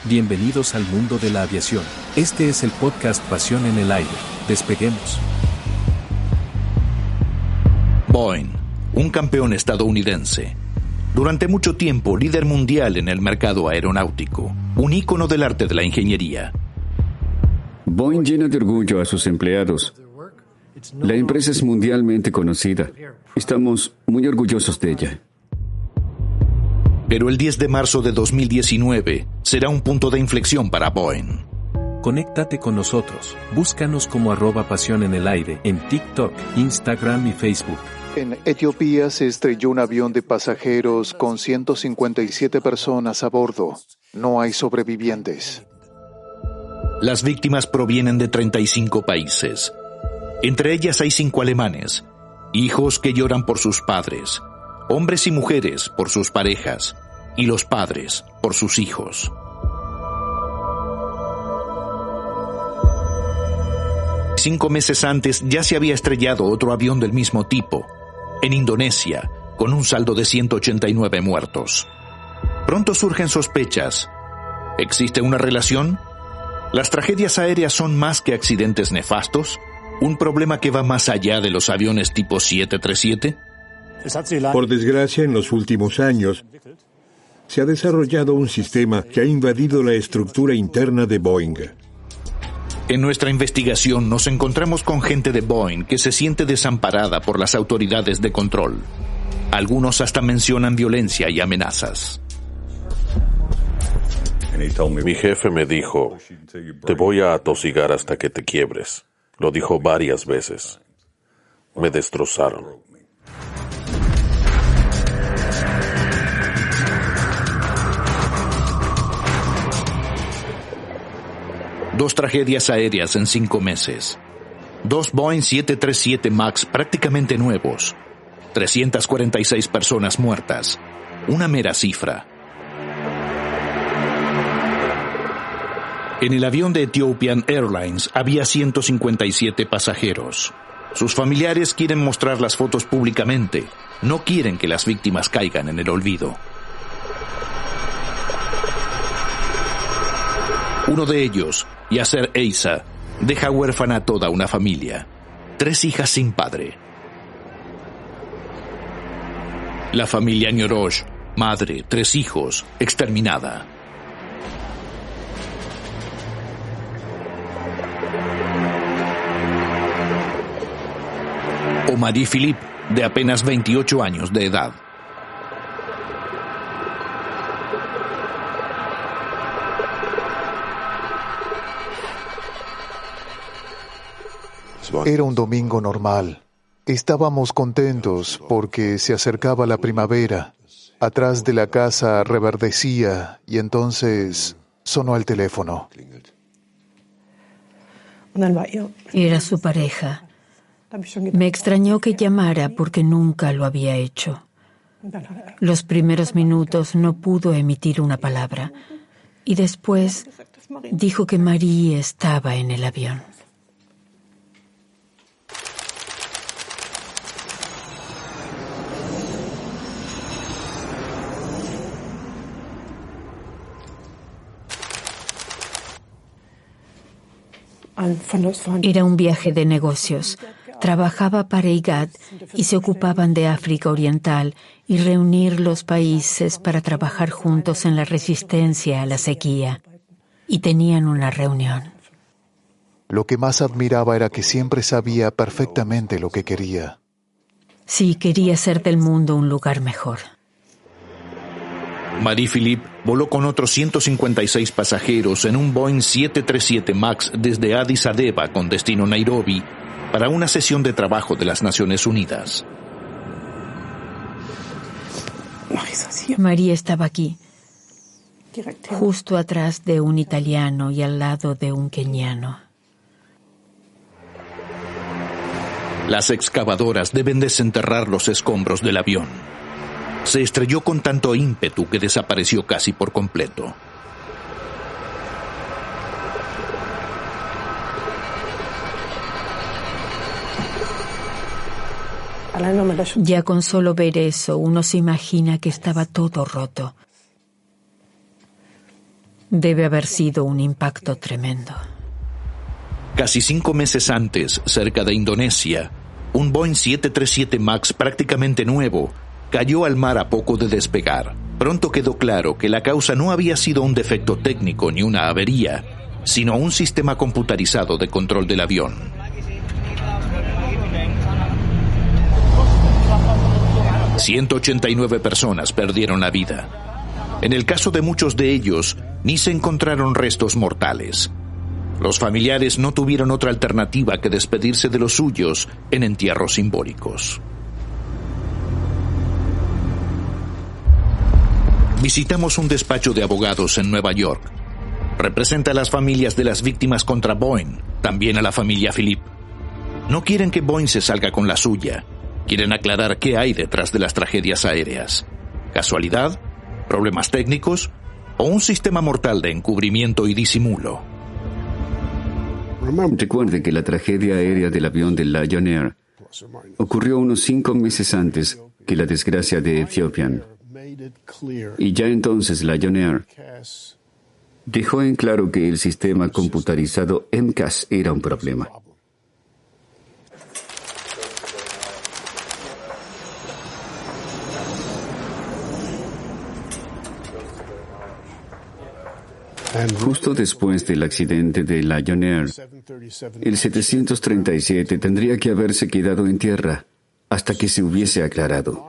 Bienvenidos al mundo de la aviación. Este es el podcast Pasión en el Aire. Despeguemos. Boeing, un campeón estadounidense. Durante mucho tiempo líder mundial en el mercado aeronáutico. Un ícono del arte de la ingeniería. Boeing llena de orgullo a sus empleados. La empresa es mundialmente conocida. Estamos muy orgullosos de ella. Pero el 10 de marzo de 2019 será un punto de inflexión para Boeing. Conéctate con nosotros. Búscanos como @Pasión en el Aire en TikTok, Instagram y Facebook. En Etiopía se estrelló un avión de pasajeros con 157 personas a bordo. No hay sobrevivientes. Las víctimas provienen de 35 países. Entre ellas hay 5 alemanes, hijos que lloran por sus padres, hombres y mujeres por sus parejas, y los padres por sus hijos. Cinco meses antes ya se había estrellado otro avión del mismo tipo, en Indonesia, con un saldo de 189 muertos. Pronto surgen sospechas. ¿Existe una relación? ¿Las tragedias aéreas son más que accidentes nefastos? ¿Un problema que va más allá de los aviones tipo 737? Por desgracia, en los últimos años, se ha desarrollado un sistema que ha invadido la estructura interna de Boeing. En nuestra investigación nos encontramos con gente de Boeing que se siente desamparada por las autoridades de control. Algunos hasta mencionan violencia y amenazas. Mi jefe me dijo, te voy a atosigar hasta que te quiebres. Lo dijo varias veces. Me destrozaron. Dos tragedias aéreas en 5 meses. 2 Boeing 737 MAX prácticamente nuevos. 346 personas muertas. Una mera cifra. En el avión de Ethiopian Airlines había 157 pasajeros. Sus familiares quieren mostrar las fotos públicamente. No quieren que las víctimas caigan en el olvido. Uno de ellos, Yasser Eisa, deja huérfana a toda una familia. 3 hijas sin padre. La familia Nyorosh, madre, 3 hijos, exterminada. Omari Philippe, de apenas 28 años de edad. Era un domingo normal. Estábamos contentos porque se acercaba la primavera. Atrás de la casa reverdecía y entonces sonó el teléfono. Era su pareja. Me extrañó que llamara porque nunca lo había hecho. Los primeros minutos no pudo emitir una palabra y después dijo que Marie estaba en el avión. Era un viaje de negocios. Trabajaba para IGAD y se ocupaban de África Oriental y reunir los países para trabajar juntos en la resistencia a la sequía. Y tenían una reunión. Lo que más admiraba era que siempre sabía perfectamente lo que quería. Sí, quería hacer del mundo un lugar mejor. Marie Philippe voló con otros 156 pasajeros en un Boeing 737 MAX desde Addis Abeba con destino Nairobi para una sesión de trabajo de las Naciones Unidas. María estaba aquí, justo atrás de un italiano y al lado de un keniano. Las excavadoras deben desenterrar los escombros del avión. Se estrelló con tanto ímpetu que desapareció casi por completo. Ya con solo ver eso, uno se imagina que estaba todo roto. Debe haber sido un impacto tremendo. Casi 5 meses antes, cerca de Indonesia, un Boeing 737 MAX prácticamente nuevo cayó al mar a poco de despegar. Pronto quedó claro que la causa no había sido un defecto técnico ni una avería, sino un sistema computarizado de control del avión. 189 personas perdieron la vida. En el caso de muchos de ellos, ni se encontraron restos mortales. Los familiares no tuvieron otra alternativa que despedirse de los suyos en entierros simbólicos. Visitamos un despacho de abogados en Nueva York. Representa a las familias de las víctimas contra Boeing, también a la familia Philippe. No quieren que Boeing se salga con la suya. Quieren aclarar qué hay detrás de las tragedias aéreas. ¿Casualidad? ¿Problemas técnicos? ¿O un sistema mortal de encubrimiento y disimulo? Recuerde que la tragedia aérea del avión del Lion Air ocurrió unos 5 meses antes que la desgracia de Ethiopian. Y ya entonces Lion Air dejó en claro que el sistema computarizado MCAS era un problema. Justo después del accidente de Lion Air, el 737 tendría que haberse quedado en tierra hasta que se hubiese aclarado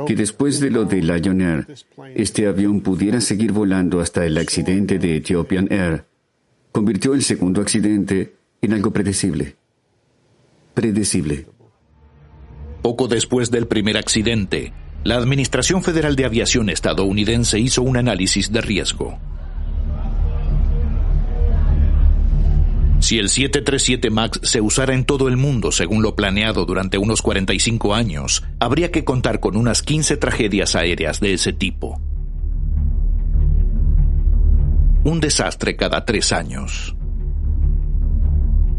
que después de lo de Lion Air, este avión pudiera seguir volando hasta el accidente de Ethiopian Air. Convirtió el segundo accidente en algo predecible. Poco después del primer accidente, la Administración Federal de Aviación estadounidense hizo un análisis de riesgo. Si el 737 MAX se usara en todo el mundo según lo planeado durante unos 45 años, habría que contar con unas 15 tragedias aéreas de ese tipo. Un desastre cada 3 años.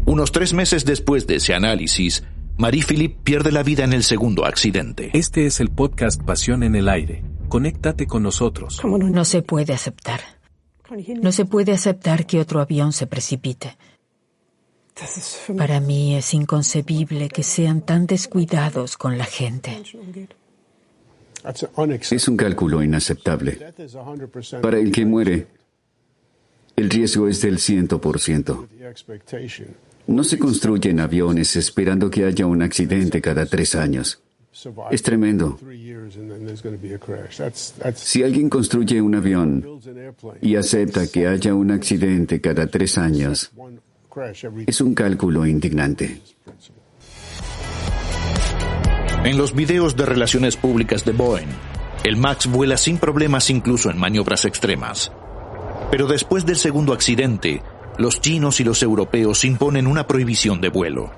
Unos 3 meses después de ese análisis, Marie-Philippe pierde la vida en el segundo accidente. Este es el podcast Pasión en el Aire. Conéctate con nosotros. No se puede aceptar. No se puede aceptar que otro avión se precipite. Para mí es inconcebible que sean tan descuidados con la gente. Es un cálculo inaceptable. Para el que muere, el riesgo es del 100%. No se construyen aviones esperando que haya un accidente cada 3 años. Es tremendo. Si alguien construye un avión y acepta que haya un accidente cada 3 años, es un cálculo indignante. En los videos de relaciones públicas de Boeing, el MAX vuela sin problemas incluso en maniobras extremas. Pero después del segundo accidente, los chinos y los europeos imponen una prohibición de vuelo.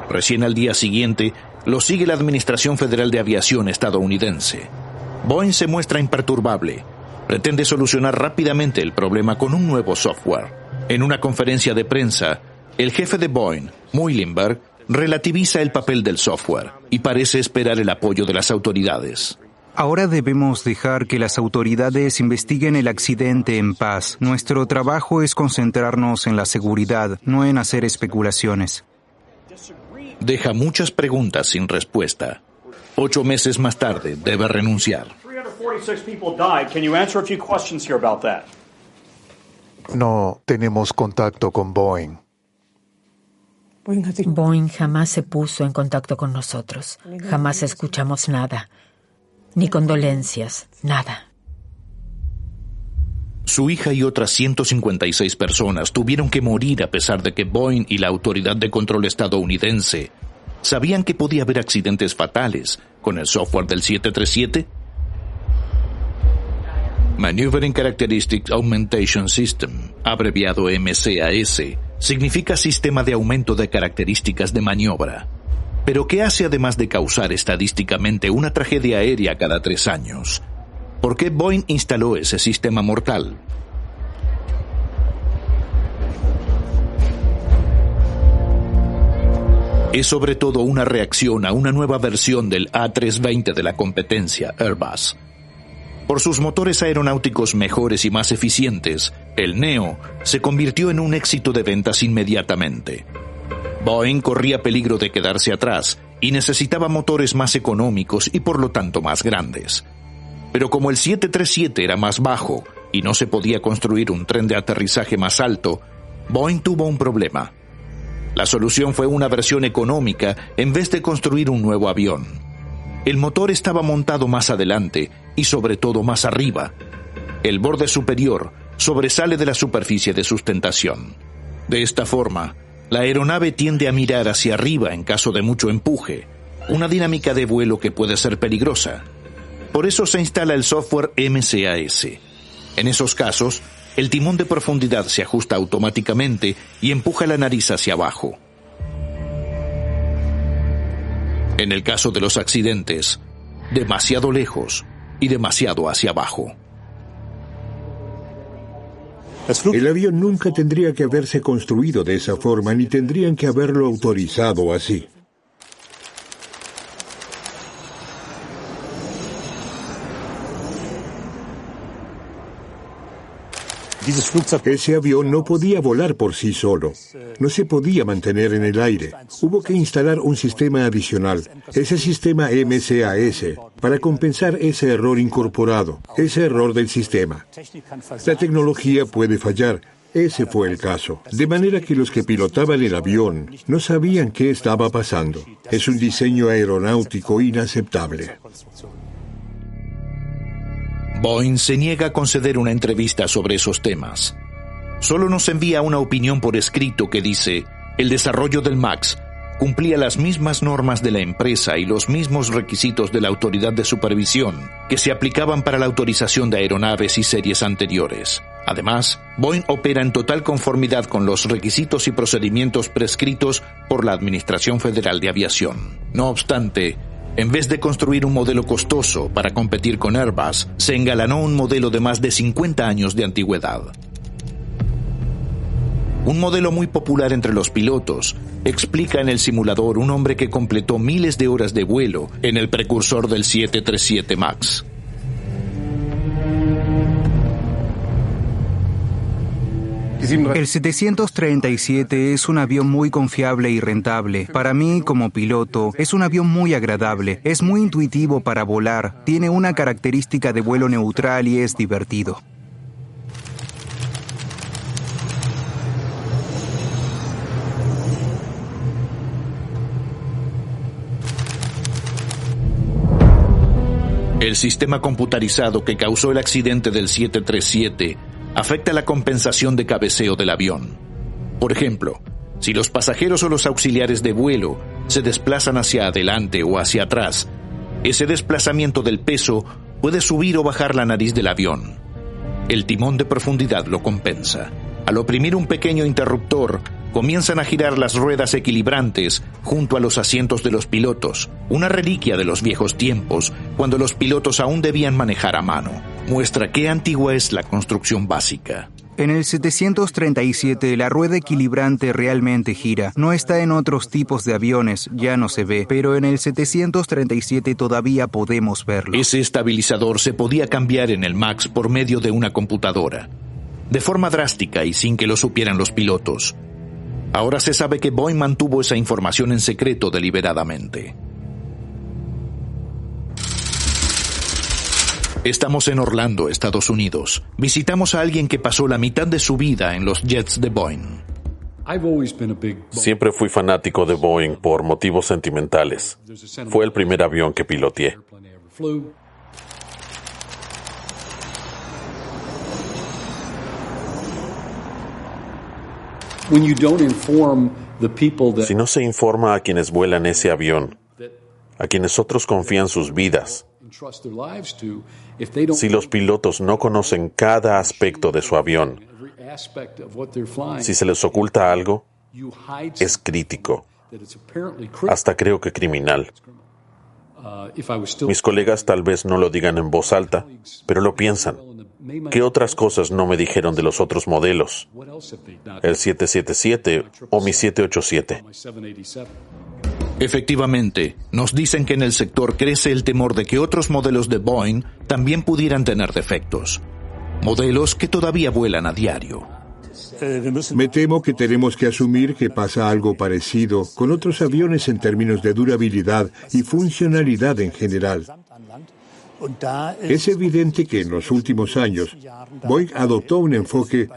Recién al día siguiente, lo sigue la Administración Federal de Aviación estadounidense. Boeing se muestra imperturbable. Pretende solucionar rápidamente el problema con un nuevo software. En una conferencia de prensa, el jefe de Boeing, Muilenberg, relativiza el papel del software y parece esperar el apoyo de las autoridades. Ahora debemos dejar que las autoridades investiguen el accidente en paz. Nuestro trabajo es concentrarnos en la seguridad, no en hacer especulaciones. Deja muchas preguntas sin respuesta. 8 meses más tarde, debe renunciar. No tenemos contacto con Boeing. Boeing jamás se puso en contacto con nosotros. Jamás escuchamos nada. Ni condolencias, nada. Su hija y otras 156 personas tuvieron que morir a pesar de que Boeing y la Autoridad de Control estadounidense sabían que podía haber accidentes fatales con el software del 737. Maneuvering Characteristic Augmentation System, abreviado MCAS, significa Sistema de Aumento de Características de Maniobra. ¿Pero qué hace además de causar estadísticamente una tragedia aérea cada 3 años? ¿Por qué Boeing instaló ese sistema mortal? Es sobre todo una reacción a una nueva versión del A320 de la competencia Airbus. Por sus motores aeronáuticos mejores y más eficientes, el Neo se convirtió en un éxito de ventas inmediatamente. Boeing corría peligro de quedarse atrás y necesitaba motores más económicos y por lo tanto más grandes. Pero como el 737 era más bajo y no se podía construir un tren de aterrizaje más alto, Boeing tuvo un problema. La solución fue una versión económica en vez de construir un nuevo avión. El motor estaba montado más adelante y sobre todo más arriba. El borde superior sobresale de la superficie de sustentación. De esta forma, la aeronave tiende a mirar hacia arriba en caso de mucho empuje, una dinámica de vuelo que puede ser peligrosa. Por eso se instala el software MCAS. En esos casos, el timón de profundidad se ajusta automáticamente y empuja la nariz hacia abajo. En el caso de los accidentes, demasiado lejos y demasiado hacia abajo. El avión nunca tendría que haberse construido de esa forma, ni tendrían que haberlo autorizado así. Ese avión no podía volar por sí solo. No se podía mantener en el aire. Hubo que instalar un sistema adicional, ese sistema MCAS, para compensar ese error incorporado, ese error del sistema. La tecnología puede fallar. Ese fue el caso. De manera que los que pilotaban el avión no sabían qué estaba pasando. Es un diseño aeronáutico inaceptable. Boeing se niega a conceder una entrevista sobre esos temas. Solo nos envía una opinión por escrito que dice: el desarrollo del MAX cumplía las mismas normas de la empresa y los mismos requisitos de la autoridad de supervisión que se aplicaban para la autorización de aeronaves y series anteriores. Además, Boeing opera en total conformidad con los requisitos y procedimientos prescritos por la Administración Federal de Aviación. No obstante, en vez de construir un modelo costoso para competir con Airbus, se engalanó un modelo de más de 50 años de antigüedad. Un modelo muy popular entre los pilotos, explica en el simulador un hombre que completó miles de horas de vuelo en el precursor del 737 MAX. El 737 es un avión muy confiable y rentable. Para mí, como piloto, es un avión muy agradable, es muy intuitivo para volar, tiene una característica de vuelo neutral y es divertido. El sistema computarizado que causó el accidente del 737 afecta la compensación de cabeceo del avión. Por ejemplo, si los pasajeros o los auxiliares de vuelo se desplazan hacia adelante o hacia atrás, ese desplazamiento del peso puede subir o bajar la nariz del avión. El timón de profundidad lo compensa. Al oprimir un pequeño interruptor, comienzan a girar las ruedas equilibrantes junto a los asientos de los pilotos, una reliquia de los viejos tiempos, cuando los pilotos aún debían manejar a mano. Muestra qué antigua es la construcción básica. En el 737 la rueda equilibrante realmente gira. No está en otros tipos de aviones, ya no se ve, pero en el 737 todavía podemos verlo. Ese estabilizador se podía cambiar en el MAX por medio de una computadora, de forma drástica y sin que lo supieran los pilotos. Ahora se sabe que Boeing mantuvo esa información en secreto deliberadamente. Estamos en Orlando, Estados Unidos. Visitamos a alguien que pasó la mitad de su vida en los jets de Boeing. Siempre fui fanático de Boeing por motivos sentimentales. Fue el primer avión que piloteé. Si no se informa a quienes vuelan ese avión, a quienes otros confían sus vidas, si los pilotos no conocen cada aspecto de su avión, si se les oculta algo, es crítico, hasta creo que criminal. Mis colegas tal vez no lo digan en voz alta, pero lo piensan. ¿Qué otras cosas no me dijeron de los otros modelos? El 777 o mi 787. Efectivamente, nos dicen que en el sector crece el temor de que otros modelos de Boeing también pudieran tener defectos. Modelos que todavía vuelan a diario. Me temo que tenemos que asumir que pasa algo parecido con otros aviones en términos de durabilidad y funcionalidad en general. Es evidente que en los últimos años, Boeing adoptó un enfoque,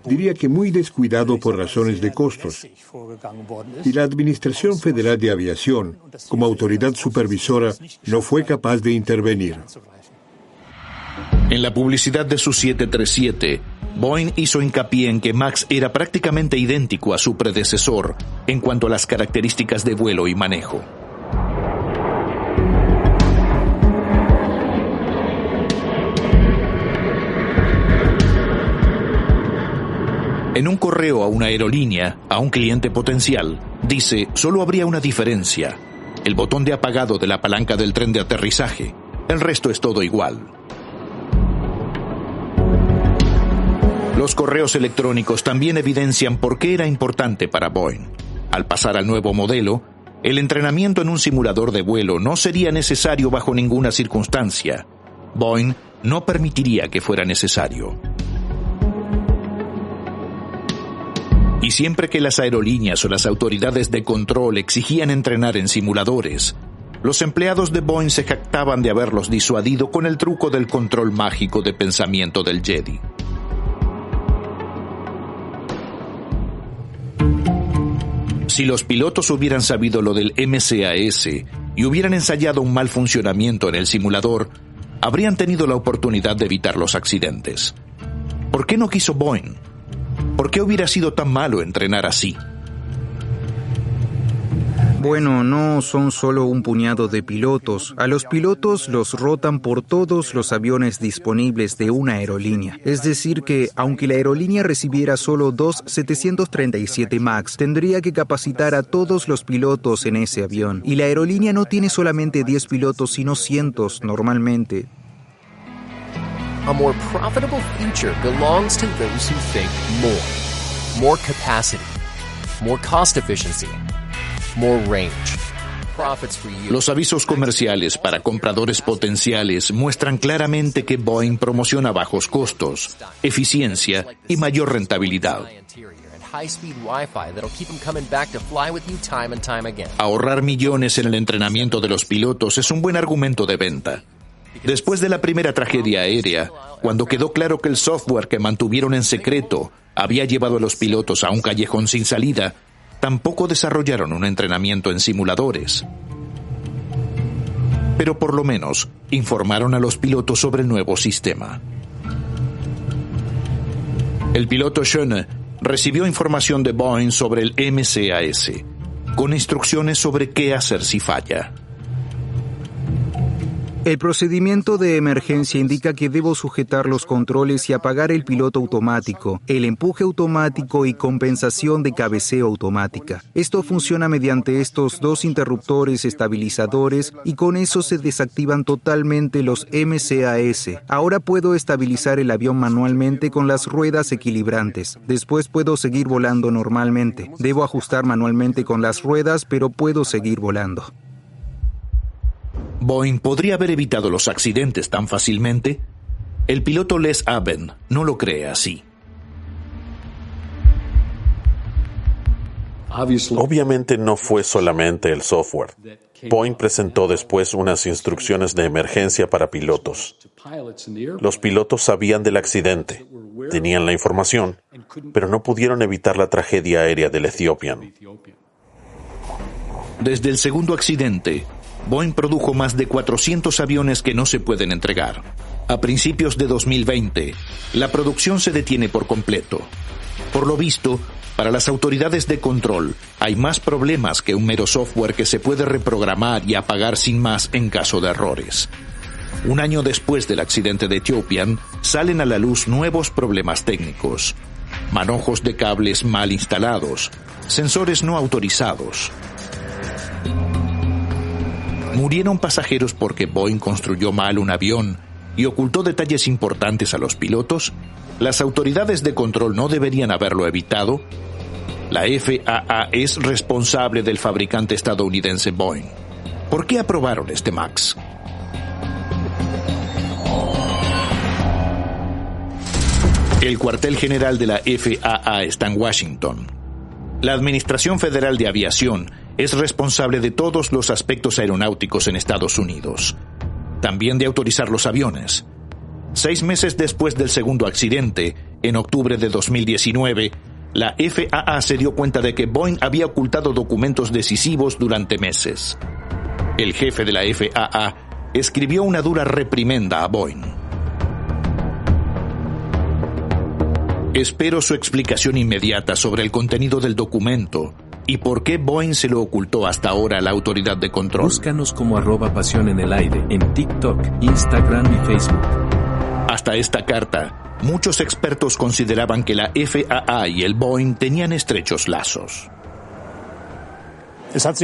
diría que muy descuidado por razones de costos. Y la Administración Federal de Aviación, como autoridad supervisora, no fue capaz de intervenir. En la publicidad de su 737, Boeing hizo hincapié en que MAX era prácticamente idéntico a su predecesor en cuanto a las características de vuelo y manejo. En un correo a una aerolínea, a un cliente potencial, dice, solo habría una diferencia: el botón de apagado de la palanca del tren de aterrizaje. El resto es todo igual. Los correos electrónicos también evidencian por qué era importante para Boeing. Al pasar al nuevo modelo, el entrenamiento en un simulador de vuelo no sería necesario bajo ninguna circunstancia. Boeing no permitiría que fuera necesario. Y siempre que las aerolíneas o las autoridades de control exigían entrenar en simuladores, los empleados de Boeing se jactaban de haberlos disuadido con el truco del control mágico de pensamiento del Jedi. Si los pilotos hubieran sabido lo del MCAS y hubieran ensayado un mal funcionamiento en el simulador, habrían tenido la oportunidad de evitar los accidentes. ¿Por qué no quiso Boeing? ¿Por qué hubiera sido tan malo entrenar así? Bueno, no son solo un puñado de pilotos. A los pilotos los rotan por todos los aviones disponibles de una aerolínea. Es decir que, aunque la aerolínea recibiera solo 2 737 MAX, tendría que capacitar a todos los pilotos en ese avión. Y la aerolínea no tiene solamente 10 pilotos, sino cientos normalmente. A more profitable future belongs to those who think more capacity, more cost efficiency, more range. Profits for you. Los avisos comerciales para compradores potenciales muestran claramente que Boeing promociona bajos costos, eficiencia y mayor rentabilidad. Ahorrar millones en el entrenamiento de los pilotos es un buen argumento de venta. Después de la primera tragedia aérea, cuando quedó claro que el software que mantuvieron en secreto había llevado a los pilotos a un callejón sin salida, tampoco desarrollaron un entrenamiento en simuladores. Pero por lo menos informaron a los pilotos sobre el nuevo sistema. El piloto Schöne recibió información de Boeing sobre el MCAS, con instrucciones sobre qué hacer si falla. El procedimiento de emergencia indica que debo sujetar los controles y apagar el piloto automático, el empuje automático y compensación de cabeceo automática. Esto funciona mediante estos 2 interruptores estabilizadores y con eso se desactivan totalmente los MCAS. Ahora puedo estabilizar el avión manualmente con las ruedas equilibrantes. Después puedo seguir volando normalmente. Debo ajustar manualmente con las ruedas, pero puedo seguir volando. ¿Boeing podría haber evitado los accidentes tan fácilmente? El piloto Les Aben no lo cree así. Obviamente no fue solamente el software. Boeing presentó después unas instrucciones de emergencia para pilotos. Los pilotos sabían del accidente, tenían la información, pero no pudieron evitar la tragedia aérea del Ethiopian. Desde el segundo accidente, Boeing produjo más de 400 aviones que no se pueden entregar. A principios de 2020, la producción se detiene por completo. Por lo visto, para las autoridades de control, hay más problemas que un mero software que se puede reprogramar y apagar sin más en caso de errores. Un año después del accidente de Ethiopian, salen a la luz nuevos problemas técnicos. Manojos de cables mal instalados, sensores no autorizados. ¿Murieron pasajeros porque Boeing construyó mal un avión y ocultó detalles importantes a los pilotos? ¿Las autoridades de control no deberían haberlo evitado? La FAA es responsable del fabricante estadounidense Boeing. ¿Por qué aprobaron este MAX? El cuartel general de la FAA está en Washington. La Administración Federal de Aviación es responsable de todos los aspectos aeronáuticos en Estados Unidos, también de autorizar los aviones. 6 meses después del segundo accidente, en octubre de 2019, la FAA se dio cuenta de que Boeing había ocultado documentos decisivos durante meses. El jefe de la FAA escribió una dura reprimenda a Boeing. Espero su explicación inmediata sobre el contenido del documento y por qué Boeing se lo ocultó hasta ahora a la autoridad de control. Búscanos como @Pasión en el Aire en TikTok, Instagram y Facebook. Hasta esta carta, muchos expertos consideraban que la FAA y el Boeing tenían estrechos lazos.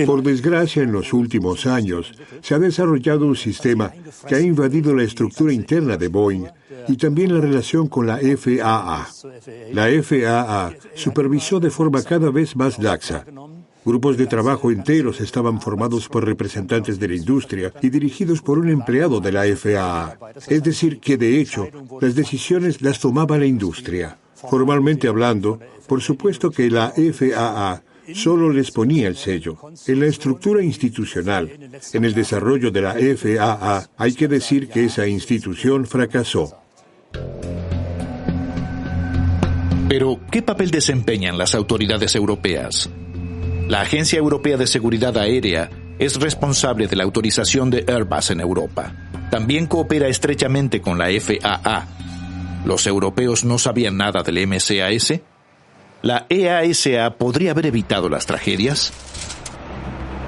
Por desgracia, en los últimos años, se ha desarrollado un sistema que ha invadido la estructura interna de Boeing y también la relación con la FAA. La FAA supervisó de forma cada vez más laxa. Grupos de trabajo enteros estaban formados por representantes de la industria y dirigidos por un empleado de la FAA. Es decir, que de hecho, las decisiones las tomaba la industria. Formalmente hablando, por supuesto que la FAA solo les ponía el sello. En la estructura institucional, en el desarrollo de la FAA, hay que decir que esa institución fracasó. Pero, ¿qué papel desempeñan las autoridades europeas? La Agencia Europea de Seguridad Aérea es responsable de la autorización de Airbus en Europa. También coopera estrechamente con la FAA. ¿Los europeos no sabían nada del MCAS? ¿La EASA podría haber evitado las tragedias?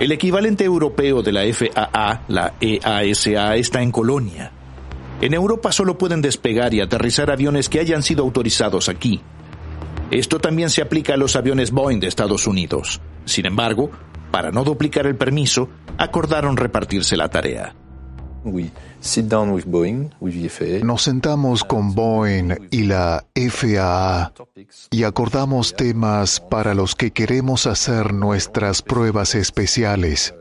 El equivalente europeo de la FAA, la EASA, está en Colonia. En Europa solo pueden despegar y aterrizar aviones que hayan sido autorizados aquí. Esto también se aplica a los aviones Boeing de Estados Unidos. Sin embargo, para no duplicar el permiso, acordaron repartirse la tarea. Nos sentamos con Boeing y la FAA y acordamos temas para los que queremos hacer nuestras pruebas especiales,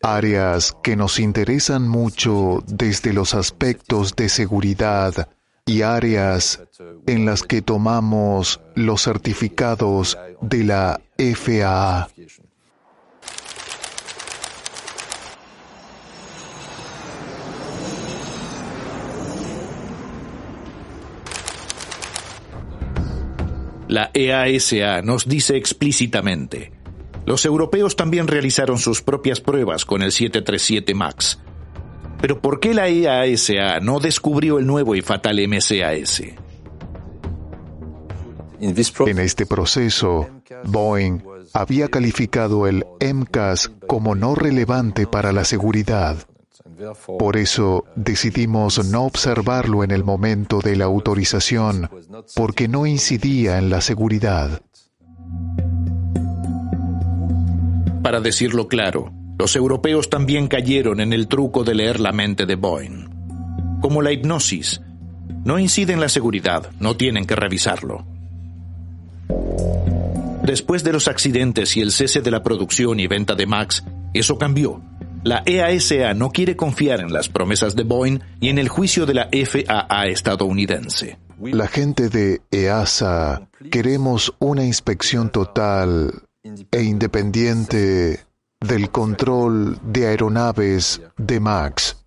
áreas que nos interesan mucho desde los aspectos de seguridad y áreas en las que tomamos los certificados de la FAA. La EASA nos dice explícitamente: los europeos también realizaron sus propias pruebas con el 737 MAX. Pero ¿por qué la EASA no descubrió el nuevo y fatal MCAS? En este proceso, Boeing había calificado el MCAS como no relevante para la seguridad. Por eso decidimos no observarlo en el momento de la autorización, porque no incidía en la seguridad. Para decirlo claro, los europeos también cayeron en el truco de leer la mente de Boeing. Como la hipnosis, no incide en la seguridad, no tienen que revisarlo. Después de los accidentes y el cese de la producción y venta de MAX, eso cambió. La EASA no quiere confiar en las promesas de Boeing y en el juicio de la FAA estadounidense. La gente de EASA queremos una inspección total e independiente del control de aeronaves de MAX.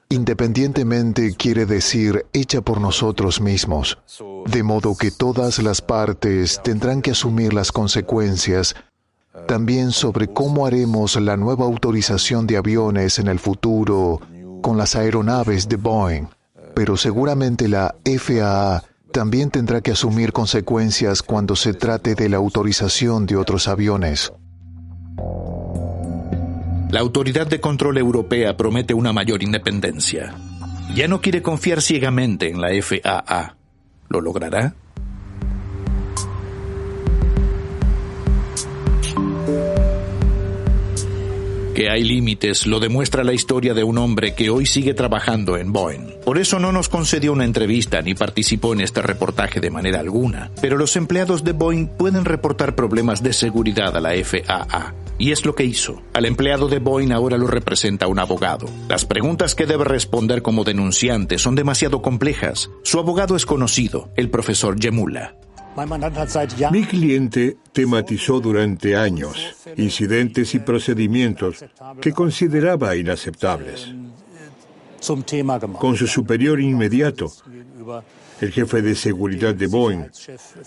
Independientemente quiere decir hecha por nosotros mismos, de modo que todas las partes tendrán que asumir las consecuencias también sobre cómo haremos la nueva autorización de aviones en el futuro con las aeronaves de Boeing. Pero seguramente la FAA también tendrá que asumir consecuencias cuando se trate de la autorización de otros aviones. La Autoridad de Control Europea promete una mayor independencia. Ya no quiere confiar ciegamente en la FAA. ¿Lo logrará? Que hay límites lo demuestra la historia de un hombre que hoy sigue trabajando en Boeing. Por eso no nos concedió una entrevista ni participó en este reportaje de manera alguna. Pero los empleados de Boeing pueden reportar problemas de seguridad a la FAA. Y es lo que hizo. Al empleado de Boeing ahora lo representa un abogado. Las preguntas que debe responder como denunciante son demasiado complejas. Su abogado es conocido, el profesor Yemula. Mi cliente tematizó durante años incidentes y procedimientos que consideraba inaceptables. Con su superior inmediato, el jefe de seguridad de Boeing,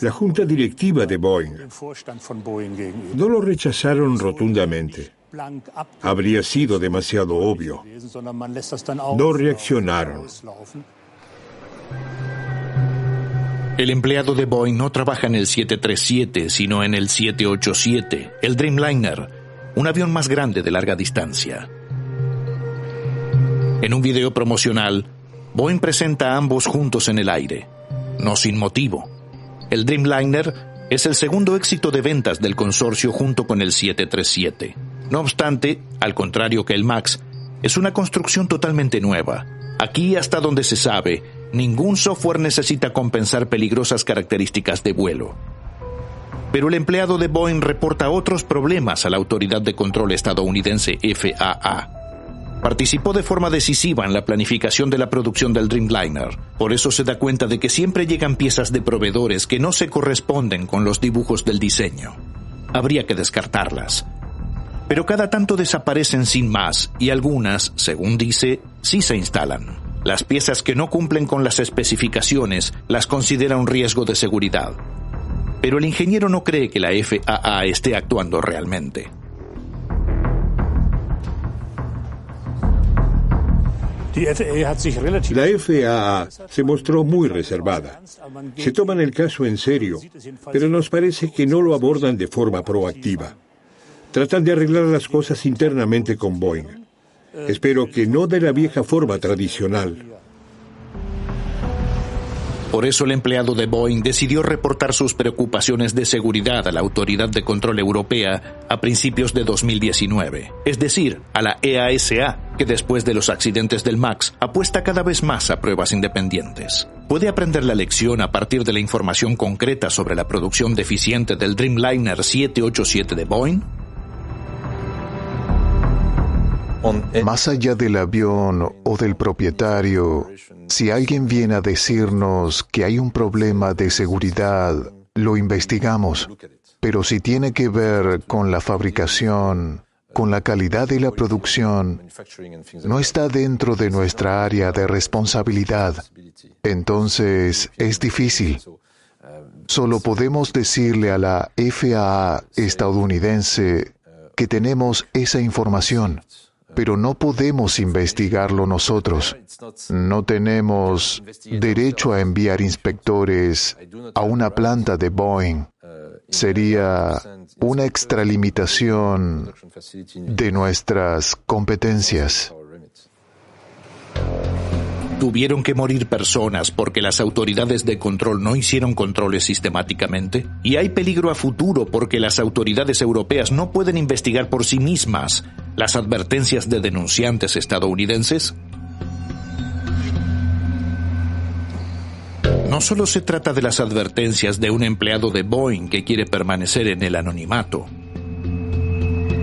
la junta directiva de Boeing, no lo rechazaron rotundamente. Habría sido demasiado obvio. No reaccionaron. El empleado de Boeing no trabaja en el 737, sino en el 787, el Dreamliner, un avión más grande de larga distancia. En un video promocional, Boeing presenta a ambos juntos en el aire, no sin motivo. El Dreamliner es el segundo éxito de ventas del consorcio junto con el 737. No obstante, al contrario que el MAX, es una construcción totalmente nueva. Aquí, hasta donde se sabe, ningún software necesita compensar peligrosas características de vuelo. Pero el empleado de Boeing reporta otros problemas a la autoridad de control estadounidense FAA. Participó de forma decisiva en la planificación de la producción del Dreamliner. Por eso se da cuenta de que siempre llegan piezas de proveedores que no se corresponden con los dibujos del diseño. Habría que descartarlas. Pero cada tanto desaparecen sin más y algunas, según dice, sí se instalan. Las piezas que no cumplen con las especificaciones las considera un riesgo de seguridad. Pero el ingeniero no cree que la FAA esté actuando realmente. La FAA se mostró muy reservada. Se toman el caso en serio, pero nos parece que no lo abordan de forma proactiva. Tratan de arreglar las cosas internamente con Boeing. Espero que no de la vieja forma tradicional. Por eso el empleado de Boeing decidió reportar sus preocupaciones de seguridad a la Autoridad de Control Europea a principios de 2019. Es decir, a la EASA, que después de los accidentes del MAX apuesta cada vez más a pruebas independientes. ¿Puede aprender la lección a partir de la información concreta sobre la producción deficiente del Dreamliner 787 de Boeing? Más allá del avión o del propietario, si alguien viene a decirnos que hay un problema de seguridad, lo investigamos. Pero si tiene que ver con la fabricación, con la calidad de la producción, no está dentro de nuestra área de responsabilidad. Entonces, es difícil. Solo podemos decirle a la FAA estadounidense que tenemos esa información. Pero no podemos investigarlo nosotros. No tenemos derecho a enviar inspectores a una planta de Boeing. Sería una extralimitación de nuestras competencias. ¿Tuvieron que morir personas porque las autoridades de control no hicieron controles sistemáticamente? ¿Y hay peligro a futuro porque las autoridades europeas no pueden investigar por sí mismas las advertencias de denunciantes estadounidenses? No solo se trata de las advertencias de un empleado de Boeing que quiere permanecer en el anonimato.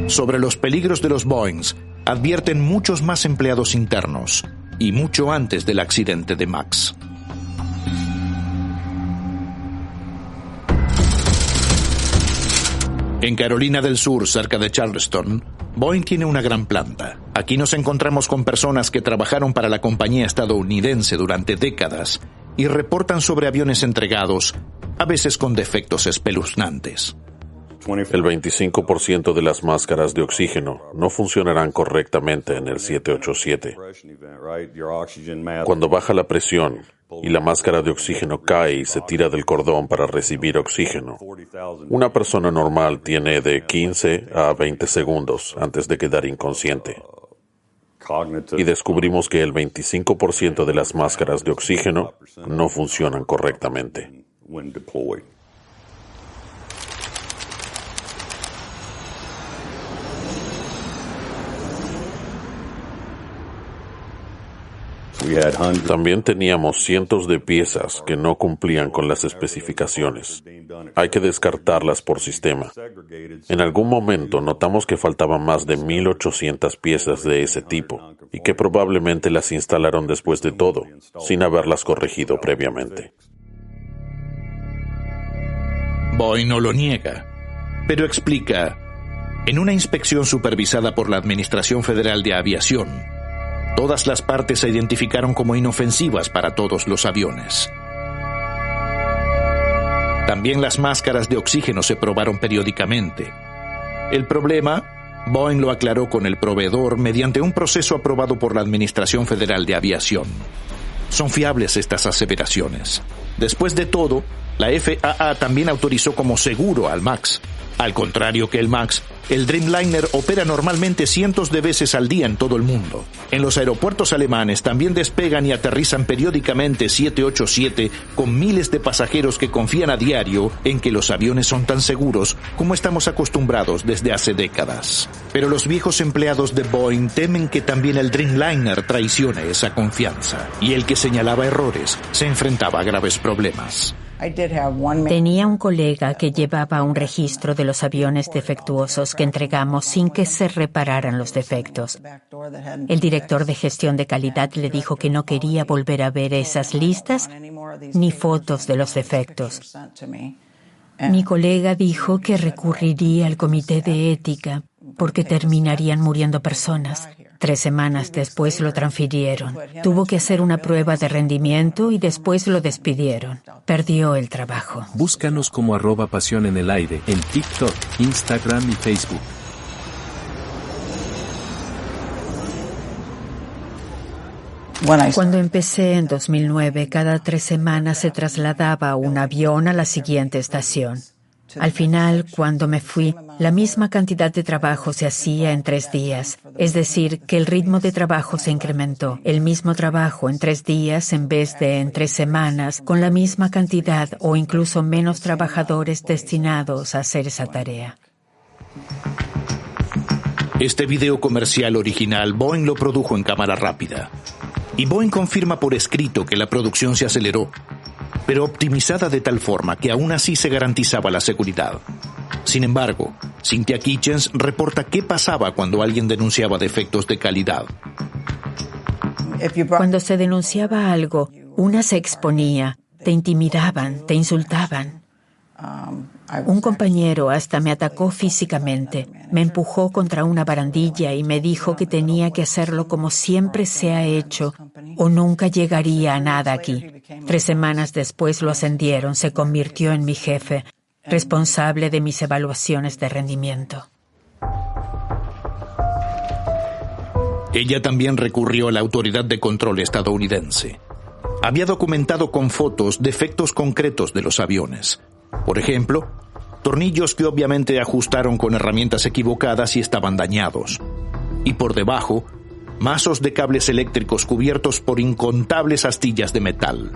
Sobre los peligros de los Boeings advierten muchos más empleados internos, y mucho antes del accidente de MAX. En Carolina del Sur, cerca de Charleston, Boeing tiene una gran planta. Aquí nos encontramos con personas que trabajaron para la compañía estadounidense durante décadas y reportan sobre aviones entregados, a veces con defectos espeluznantes. El 25% de las máscaras de oxígeno no funcionarán correctamente en el 787. Cuando baja la presión y la máscara de oxígeno cae y se tira del cordón para recibir oxígeno, una persona normal tiene de 15 a 20 segundos antes de quedar inconsciente. Y descubrimos que el 25% de las máscaras de oxígeno no funcionan correctamente. También teníamos cientos de piezas que no cumplían con las especificaciones. Hay que descartarlas por sistema. En algún momento notamos que faltaban más de 1,800 piezas de ese tipo y que probablemente las instalaron después de todo, sin haberlas corregido previamente. Boeing no lo niega, pero explica: en una inspección supervisada por la Administración Federal de Aviación, todas las partes se identificaron como inofensivas para todos los aviones. También las máscaras de oxígeno se probaron periódicamente. El problema, Boeing lo aclaró con el proveedor mediante un proceso aprobado por la Administración Federal de Aviación. Son fiables estas aseveraciones. Después de todo, la FAA también autorizó como seguro al MAX. Al contrario que el MAX, el Dreamliner opera normalmente cientos de veces al día en todo el mundo. En los aeropuertos alemanes también despegan y aterrizan periódicamente 787 con miles de pasajeros que confían a diario en que los aviones son tan seguros como estamos acostumbrados desde hace décadas. Pero los viejos empleados de Boeing temen que también el Dreamliner traicione esa confianza, y el que señalaba errores se enfrentaba a graves problemas. Tenía un colega que llevaba un registro de los aviones defectuosos que entregamos sin que se repararan los defectos. El director de gestión de calidad le dijo que no quería volver a ver esas listas ni fotos de los defectos. Mi colega dijo que recurriría al comité de ética porque terminarían muriendo personas. 3 semanas después lo transfirieron. Tuvo que hacer una prueba de rendimiento y después lo despidieron. Perdió el trabajo. Búscanos como @Pasión en el Aire en TikTok, Instagram y Facebook. Cuando empecé en 2009, cada 3 semanas se trasladaba un avión a la siguiente estación. Al final, cuando me fui, la misma cantidad de trabajo se hacía en 3 días. Es decir, que el ritmo de trabajo se incrementó. El mismo trabajo en 3 días en vez de en 3 semanas, con la misma cantidad o incluso menos trabajadores destinados a hacer esa tarea. Este video comercial original Boeing lo produjo en cámara rápida. Y Boeing confirma por escrito que la producción se aceleró, pero optimizada de tal forma que aún así se garantizaba la seguridad. Sin embargo, Cynthia Kitchens reporta qué pasaba cuando alguien denunciaba defectos de calidad. Cuando se denunciaba algo, una se exponía, te intimidaban, te insultaban. Un compañero hasta me atacó físicamente, me empujó contra una barandilla y me dijo que tenía que hacerlo como siempre se ha hecho o nunca llegaría a nada aquí. 3 semanas después lo ascendieron, se convirtió en mi jefe, responsable de mis evaluaciones de rendimiento. Ella también recurrió a la autoridad de control estadounidense. Había documentado con fotos defectos concretos de los aviones. Por ejemplo, tornillos que obviamente ajustaron con herramientas equivocadas y estaban dañados. Y por debajo, mazos de cables eléctricos cubiertos por incontables astillas de metal.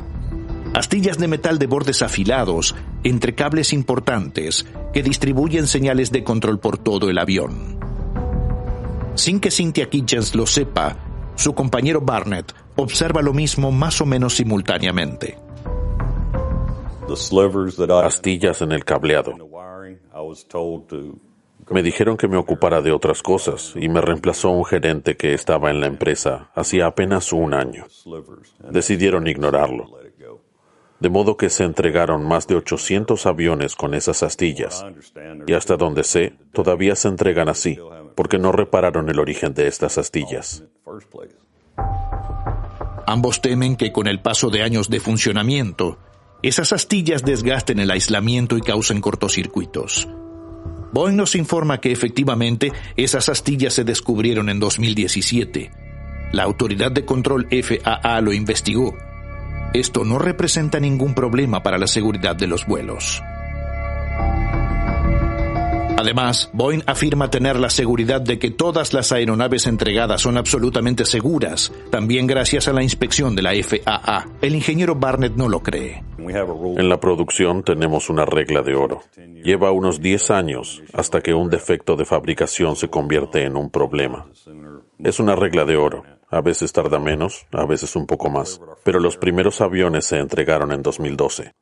Astillas de metal de bordes afilados entre cables importantes que distribuyen señales de control por todo el avión. Sin que Cynthia Kitchens lo sepa, su compañero Barnett observa lo mismo más o menos simultáneamente. Astillas en el cableado. Me dijeron que me ocupara de otras cosas y me reemplazó un gerente que estaba en la empresa hacía apenas 1 año. Decidieron ignorarlo. De modo que se entregaron más de 800 aviones con esas astillas. Y hasta donde sé, todavía se entregan así, porque no repararon el origen de estas astillas. Ambos temen que con el paso de años de funcionamiento, esas astillas desgasten el aislamiento y causen cortocircuitos. Boeing nos informa que efectivamente esas astillas se descubrieron en 2017. La autoridad de control FAA lo investigó. Esto no representa ningún problema para la seguridad de los vuelos. Además, Boeing afirma tener la seguridad de que todas las aeronaves entregadas son absolutamente seguras, también gracias a la inspección de la FAA. El ingeniero Barnett no lo cree. En la producción tenemos una regla de oro. Lleva unos 10 años hasta que un defecto de fabricación se convierte en un problema. Es una regla de oro. A veces tarda menos, a veces un poco más. Pero los primeros aviones se entregaron en 2012.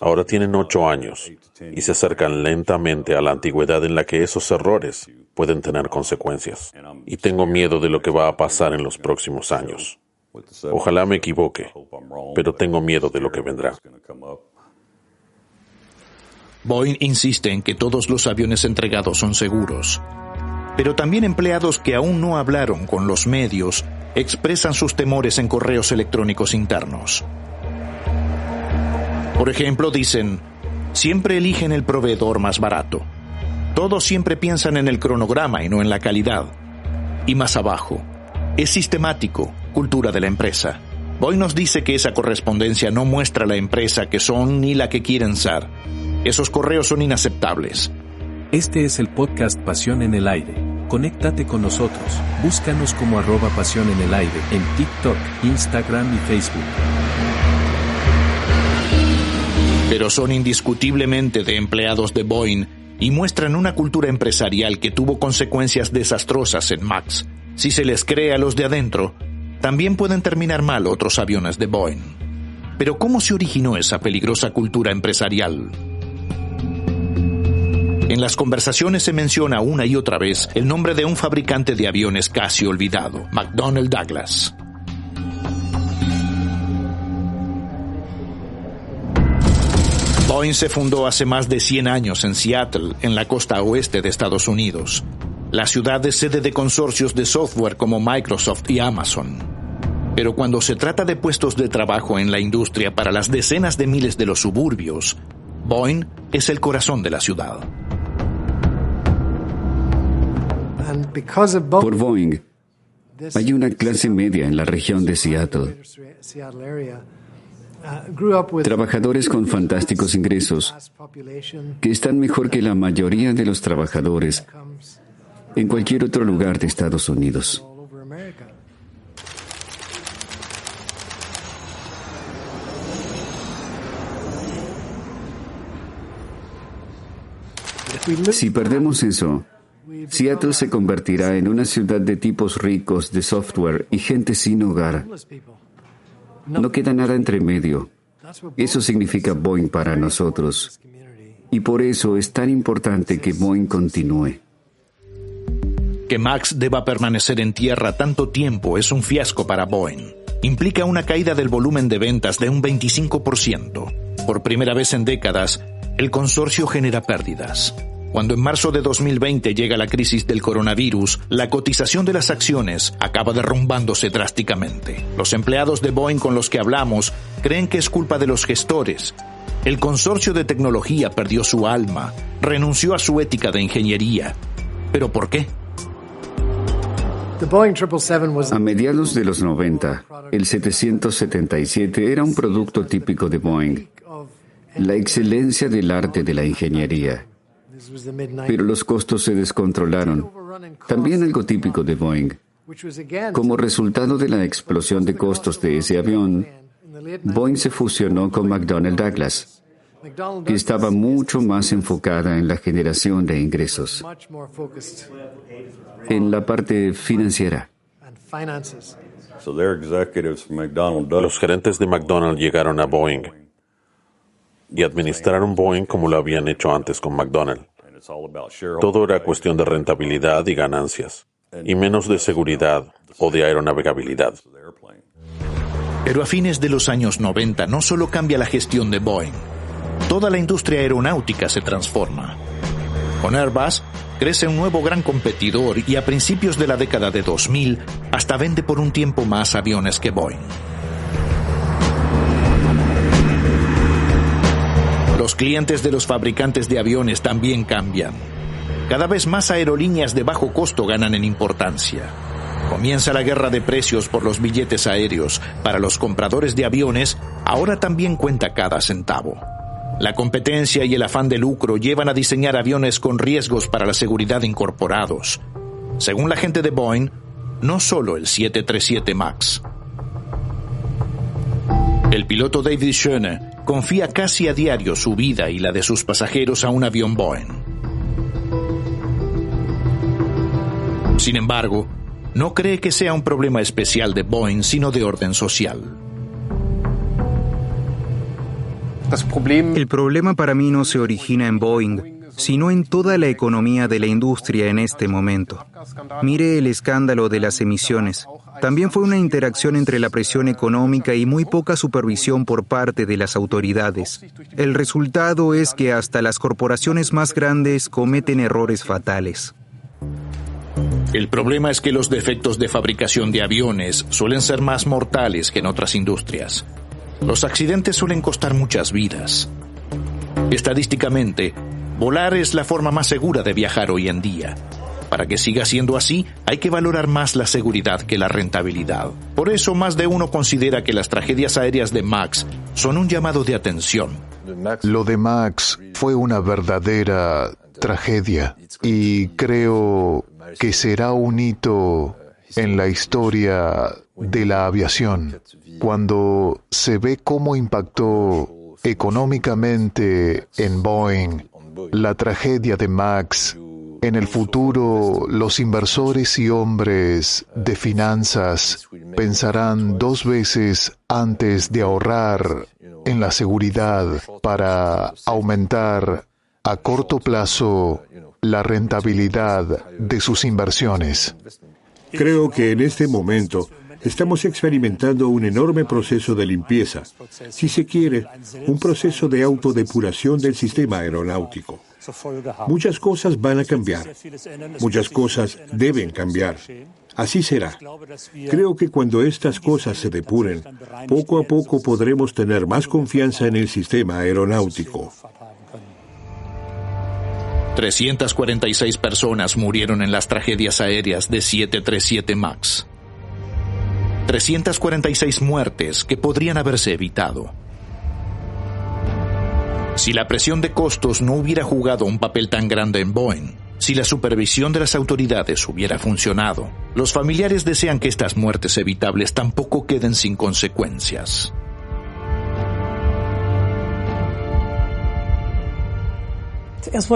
Ahora tienen 8 años y se acercan lentamente a la antigüedad en la que esos errores pueden tener consecuencias. Y tengo miedo de lo que va a pasar en los próximos años. Ojalá me equivoque, pero tengo miedo de lo que vendrá. Boeing insiste en que todos los aviones entregados son seguros. Pero también empleados que aún no hablaron con los medios expresan sus temores en correos electrónicos internos. Por ejemplo, dicen, siempre eligen el proveedor más barato. Todos siempre piensan en el cronograma y no en la calidad. Y más abajo, es sistemático, cultura de la empresa. Boeing nos dice que esa correspondencia no muestra la empresa que son ni la que quieren ser. Esos correos son inaceptables. Este es el podcast Pasión en el Aire. Conéctate con nosotros. Búscanos como @Pasión en el Aire en TikTok, Instagram y Facebook. Pero son indiscutiblemente de empleados de Boeing y muestran una cultura empresarial que tuvo consecuencias desastrosas en MAX. Si se les cree a los de adentro, también pueden terminar mal otros aviones de Boeing. Pero ¿cómo se originó esa peligrosa cultura empresarial? En las conversaciones se menciona una y otra vez el nombre de un fabricante de aviones casi olvidado, McDonnell Douglas. Boeing se fundó hace más de 100 años en Seattle, en la costa oeste de Estados Unidos. La ciudad es sede de consorcios de software como Microsoft y Amazon. Pero cuando se trata de puestos de trabajo en la industria para las decenas de miles de los suburbios, Boeing es el corazón de la ciudad. Por Boeing, hay una clase media en la región de Seattle. Trabajadores con fantásticos ingresos, que están mejor que la mayoría de los trabajadores en cualquier otro lugar de Estados Unidos. Si perdemos eso, Seattle se convertirá en una ciudad de tipos ricos de software y gente sin hogar. No queda nada entre medio. Eso significa Boeing para nosotros. Y por eso es tan importante que Boeing continúe. Que MAX deba permanecer en tierra tanto tiempo es un fiasco para Boeing. Implica una caída del volumen de ventas de un 25%. Por primera vez en décadas, el consorcio genera pérdidas. Cuando en marzo de 2020 llega la crisis del coronavirus, la cotización de las acciones acaba derrumbándose drásticamente. Los empleados de Boeing con los que hablamos creen que es culpa de los gestores. El consorcio de tecnología perdió su alma, renunció a su ética de ingeniería. ¿Pero por qué? A mediados de los 90, el 777 era un producto típico de Boeing, la excelencia del arte de la ingeniería. Pero los costos se descontrolaron, también algo típico de Boeing. Como resultado de la explosión de costos de ese avión, Boeing se fusionó con McDonnell Douglas, que estaba mucho más enfocada en la generación de ingresos, en la parte financiera. Los gerentes de McDonnell llegaron a Boeing y administraron Boeing como lo habían hecho antes con McDonnell. Todo era cuestión de rentabilidad y ganancias, y menos de seguridad o de aeronavegabilidad. Pero a fines de los años 90 no solo cambia la gestión de Boeing, toda la industria aeronáutica se transforma. Con Airbus crece un nuevo gran competidor y a principios de la década de 2000 hasta vende por un tiempo más aviones que Boeing. Los clientes de los fabricantes de aviones también cambian. Cada vez más aerolíneas de bajo costo ganan en importancia. Comienza la guerra de precios por los billetes aéreos. Para los compradores de aviones, ahora también cuenta cada centavo. La competencia y el afán de lucro llevan a diseñar aviones con riesgos para la seguridad incorporados. Según la gente de Boeing, no solo el 737 MAX. El piloto David Schoene confía casi a diario su vida y la de sus pasajeros a un avión Boeing. Sin embargo, no cree que sea un problema especial de Boeing, sino de orden social. El problema para mí no se origina en Boeing, sino en toda la economía de la industria en este momento. Mire el escándalo de las emisiones. También fue una interacción entre la presión económica y muy poca supervisión por parte de las autoridades. El resultado es que hasta las corporaciones más grandes cometen errores fatales. El problema es que los defectos de fabricación de aviones suelen ser más mortales que en otras industrias. Los accidentes suelen costar muchas vidas. Estadísticamente, volar es la forma más segura de viajar hoy en día. Para que siga siendo así, hay que valorar más la seguridad que la rentabilidad. Por eso, más de uno considera que las tragedias aéreas de MAX son un llamado de atención. Lo de MAX fue una verdadera tragedia y creo que será un hito en la historia de la aviación. Cuando se ve cómo impactó económicamente en Boeing la tragedia de MAX, en el futuro los inversores y hombres de finanzas pensarán 2 veces antes de ahorrar en la seguridad para aumentar a corto plazo la rentabilidad de sus inversiones. Creo que en este momento estamos experimentando un enorme proceso de limpieza, si se quiere, un proceso de autodepuración del sistema aeronáutico. Muchas cosas van a cambiar, muchas cosas deben cambiar. Así será. Creo que cuando estas cosas se depuren, poco a poco podremos tener más confianza en el sistema aeronáutico. 346 personas murieron en las tragedias aéreas de 737 MAX. 346 muertes que podrían haberse evitado. Si la presión de costos no hubiera jugado un papel tan grande en Boeing, si la supervisión de las autoridades hubiera funcionado, los familiares desean que estas muertes evitables tampoco queden sin consecuencias.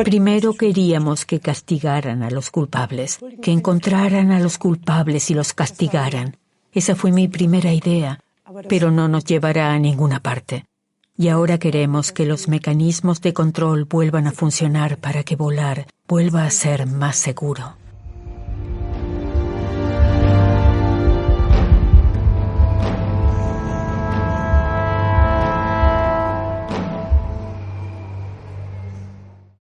Primero queríamos que castigaran a los culpables, que encontraran a los culpables y los castigaran. Esa fue mi primera idea, pero no nos llevará a ninguna parte. Y ahora queremos que los mecanismos de control vuelvan a funcionar para que volar vuelva a ser más seguro.